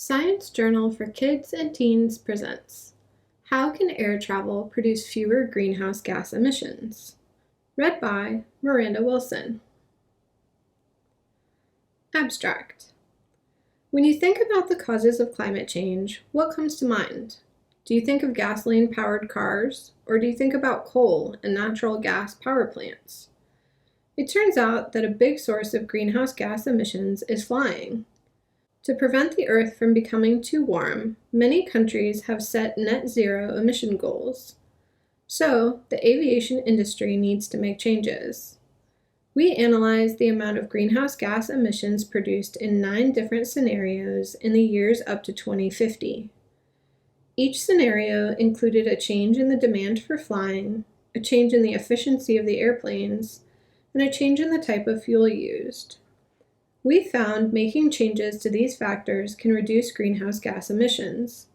Science Journal for Kids and Teens presents How Can Air Travel Produce Fewer Greenhouse Gas Emissions? Read by Miranda Wilson. Abstract. When you think about the causes of climate change, what comes to mind? Do you think of gasoline-powered cars, or do you think about coal and natural gas power plants? It turns out that a big source of greenhouse gas emissions is flying. To prevent the Earth from becoming too warm, many countries have set net zero emission goals. So, the aviation industry needs to make changes. We analyzed the amount of greenhouse gas emissions produced in 9 different scenarios in the years up to 2050. Each scenario included a change in the demand for flying, a change in the efficiency of the airplanes, and a change in the type of fuel used. We found making changes to these factors can reduce greenhouse gas emissions.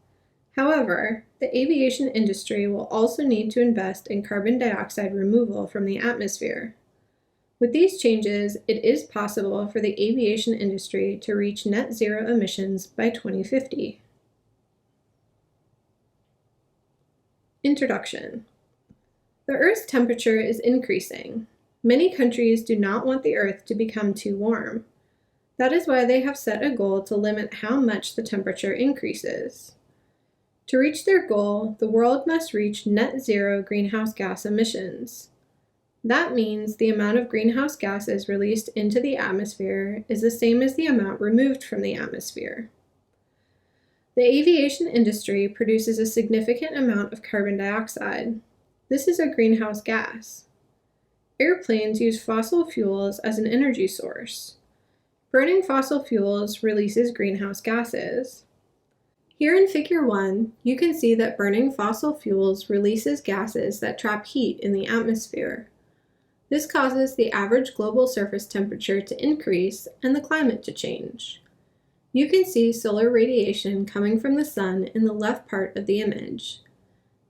However, the aviation industry will also need to invest in carbon dioxide removal from the atmosphere. With these changes, it is possible for the aviation industry to reach net zero emissions by 2050. Introduction. The Earth's temperature is increasing. Many countries do not want the Earth to become too warm. That is why they have set a goal to limit how much the temperature increases. To reach their goal, the world must reach net zero greenhouse gas emissions. That means the amount of greenhouse gases released into the atmosphere is the same as the amount removed from the atmosphere. The aviation industry produces a significant amount of carbon dioxide. This is a greenhouse gas. Airplanes use fossil fuels as an energy source. Burning fossil fuels releases greenhouse gases. Here in Figure 1, you can see that burning fossil fuels releases gases that trap heat in the atmosphere. This causes the average global surface temperature to increase and the climate to change. You can see solar radiation coming from the sun in the left part of the image.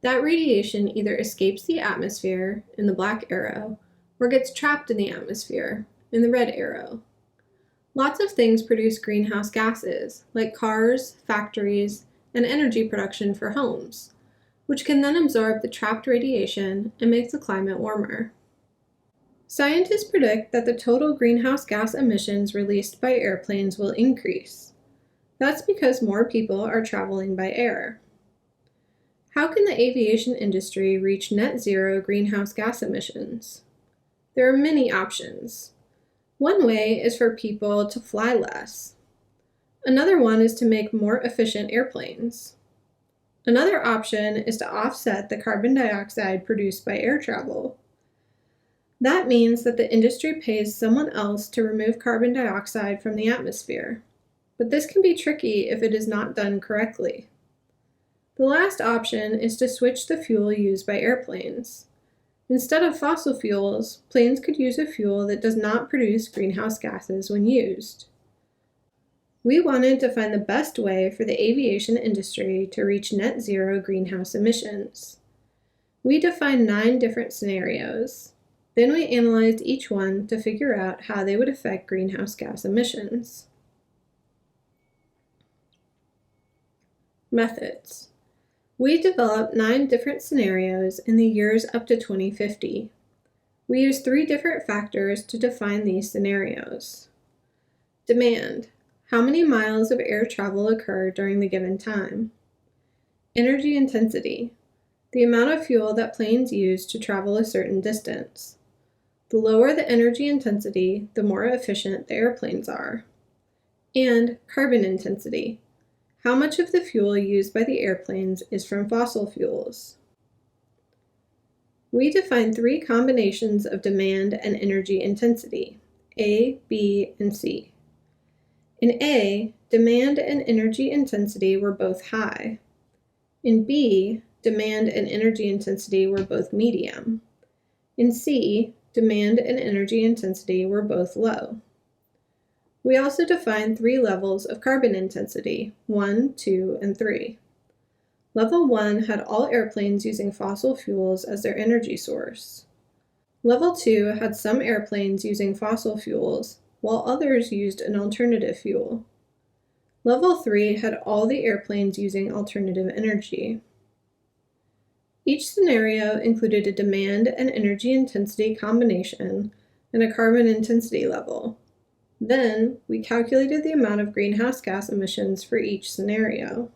That radiation either escapes the atmosphere, in the black arrow, or gets trapped in the atmosphere, in the red arrow. Lots of things produce greenhouse gases, like cars, factories, and energy production for homes, which can then absorb the trapped radiation and make the climate warmer. Scientists predict that the total greenhouse gas emissions released by airplanes will increase. That's because more people are traveling by air. How can the aviation industry reach net zero greenhouse gas emissions? There are many options. One way is for people to fly less. Another one is to make more efficient airplanes. Another option is to offset the carbon dioxide produced by air travel. That means that the industry pays someone else to remove carbon dioxide from the atmosphere. But this can be tricky if it is not done correctly. The last option is to switch the fuel used by airplanes. Instead of fossil fuels, planes could use a fuel that does not produce greenhouse gases when used. We wanted to find the best way for the aviation industry to reach net zero greenhouse emissions. We defined 9 different scenarios. Then we analyzed each one to figure out how they would affect greenhouse gas emissions. Methods. We developed 9 different scenarios in the years up to 2050. We used 3 different factors to define these scenarios. Demand. How many miles of air travel occur during the given time? Energy intensity. The amount of fuel that planes use to travel a certain distance. The lower the energy intensity, the more efficient the airplanes are. And carbon intensity. How much of the fuel used by the airplanes is from fossil fuels? We define 3 combinations of demand and energy intensity, A, B, and C. In A, demand and energy intensity were both high. In B, demand and energy intensity were both medium. In C, demand and energy intensity were both low. We also defined 3 levels of carbon intensity, 1, 2, and 3. Level 1 had all airplanes using fossil fuels as their energy source. Level 2 had some airplanes using fossil fuels, while others used an alternative fuel. Level 3 had all the airplanes using alternative energy. Each scenario included a demand and energy intensity combination and a carbon intensity level. Then, we calculated the amount of greenhouse gas emissions for each scenario.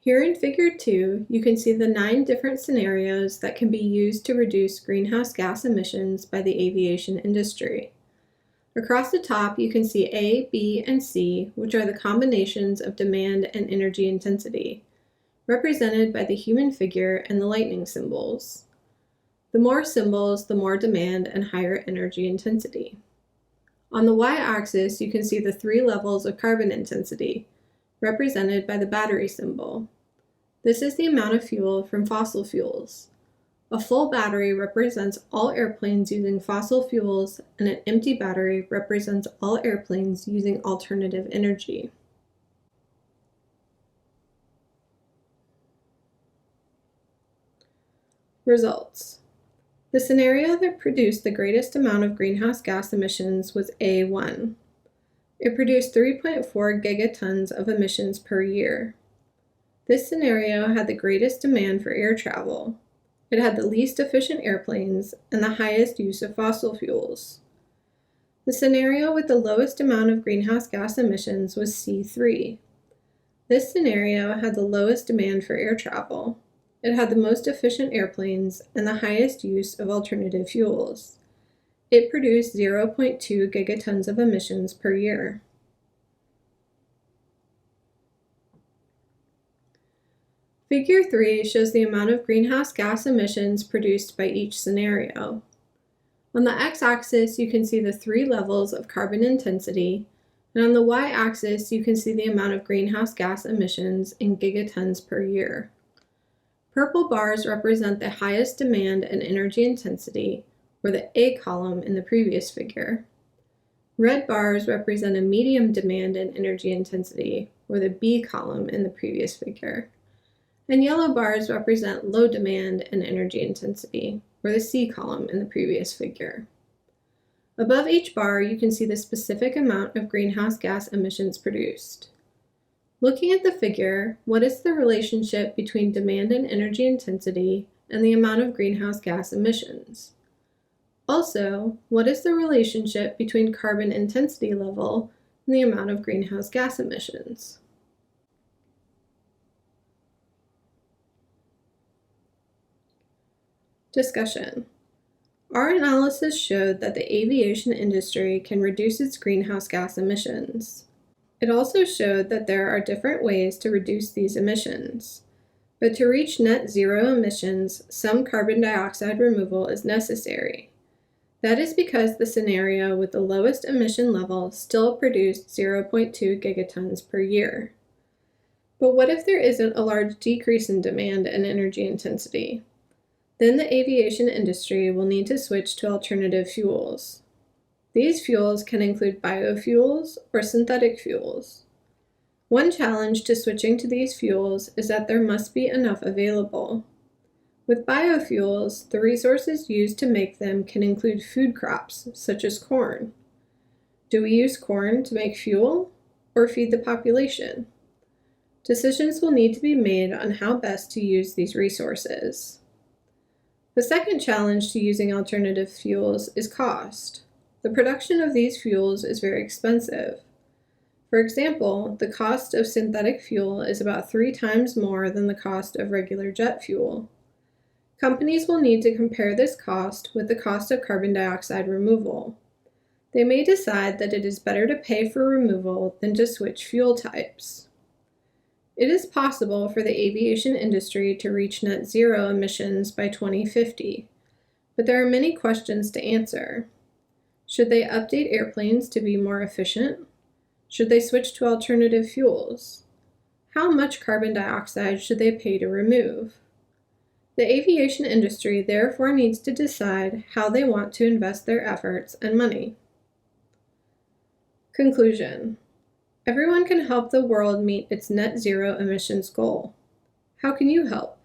Here in Figure 2, you can see the 9 different scenarios that can be used to reduce greenhouse gas emissions by the aviation industry. Across the top, you can see A, B, and C, which are the combinations of demand and energy intensity, represented by the human figure and the lightning symbols. The more symbols, the more demand and higher energy intensity. On the y-axis, you can see the 3 levels of carbon intensity, represented by the battery symbol. This is the amount of fuel from fossil fuels. A full battery represents all airplanes using fossil fuels, and an empty battery represents all airplanes using alternative energy. Results. The scenario that produced the greatest amount of greenhouse gas emissions was A1. It produced 3.4 gigatons of emissions per year. This scenario had the greatest demand for air travel. It had the least efficient airplanes and the highest use of fossil fuels. The scenario with the lowest amount of greenhouse gas emissions was C3. This scenario had the lowest demand for air travel. It had the most efficient airplanes and the highest use of alternative fuels. It produced 0.2 gigatons of emissions per year. Figure 3 shows the amount of greenhouse gas emissions produced by each scenario. On the x-axis, you can see the 3 levels of carbon intensity, and on the y-axis, you can see the amount of greenhouse gas emissions in gigatons per year. Purple bars represent the highest demand and energy intensity, or the A column in the previous figure. Red bars represent a medium demand and energy intensity, or the B column in the previous figure. And yellow bars represent low demand and energy intensity, or the C column in the previous figure. Above each bar, you can see the specific amount of greenhouse gas emissions produced. Looking at the figure, what is the relationship between demand and energy intensity and the amount of greenhouse gas emissions? Also, what is the relationship between carbon intensity level and the amount of greenhouse gas emissions? Discussion. Our analysis showed that the aviation industry can reduce its greenhouse gas emissions. It also showed that there are different ways to reduce these emissions. But to reach net zero emissions, some carbon dioxide removal is necessary. That is because the scenario with the lowest emission level still produced 0.2 gigatons per year. But what if there isn't a large decrease in demand and energy intensity? Then the aviation industry will need to switch to alternative fuels. These fuels can include biofuels or synthetic fuels. One challenge to switching to these fuels is that there must be enough available. With biofuels, the resources used to make them can include food crops, such as corn. Do we use corn to make fuel or feed the population? Decisions will need to be made on how best to use these resources. The second challenge to using alternative fuels is cost. The production of these fuels is very expensive. For example, the cost of synthetic fuel is about 3 times more than the cost of regular jet fuel. Companies will need to compare this cost with the cost of carbon dioxide removal. They may decide that it is better to pay for removal than to switch fuel types. It is possible for the aviation industry to reach net zero emissions by 2050, but there are many questions to answer. Should they update airplanes to be more efficient? Should they switch to alternative fuels? How much carbon dioxide should they pay to remove? The aviation industry therefore needs to decide how they want to invest their efforts and money. Conclusion. Everyone can help the world meet its net zero emissions goal. How can you help?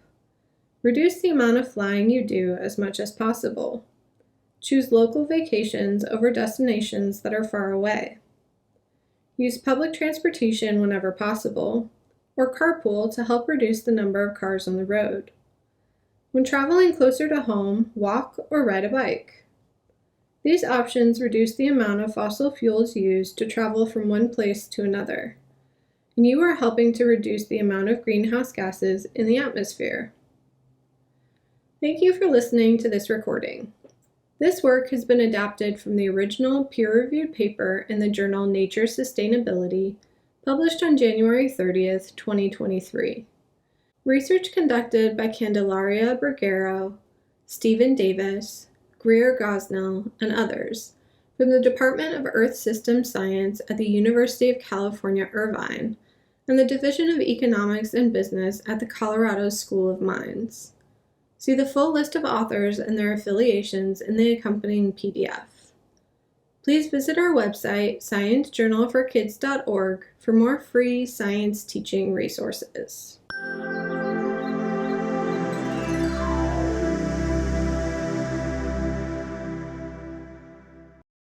Reduce the amount of flying you do as much as possible. Choose local vacations over destinations that are far away. Use public transportation whenever possible, or carpool to help reduce the number of cars on the road. When traveling closer to home, walk or ride a bike. These options reduce the amount of fossil fuels used to travel from one place to another, and you are helping to reduce the amount of greenhouse gases in the atmosphere. Thank you for listening to this recording. This work has been adapted from the original peer-reviewed paper in the journal Nature Sustainability, published on January 30th, 2023. Research conducted by Candelaria Bruguero, Stephen Davis, Greer Gosnell, and others from the Department of Earth System Science at the University of California, Irvine, and the Division of Economics and Business at the Colorado School of Mines. See the full list of authors and their affiliations in the accompanying PDF. Please visit our website, sciencejournalforkids.org, for more free science teaching resources.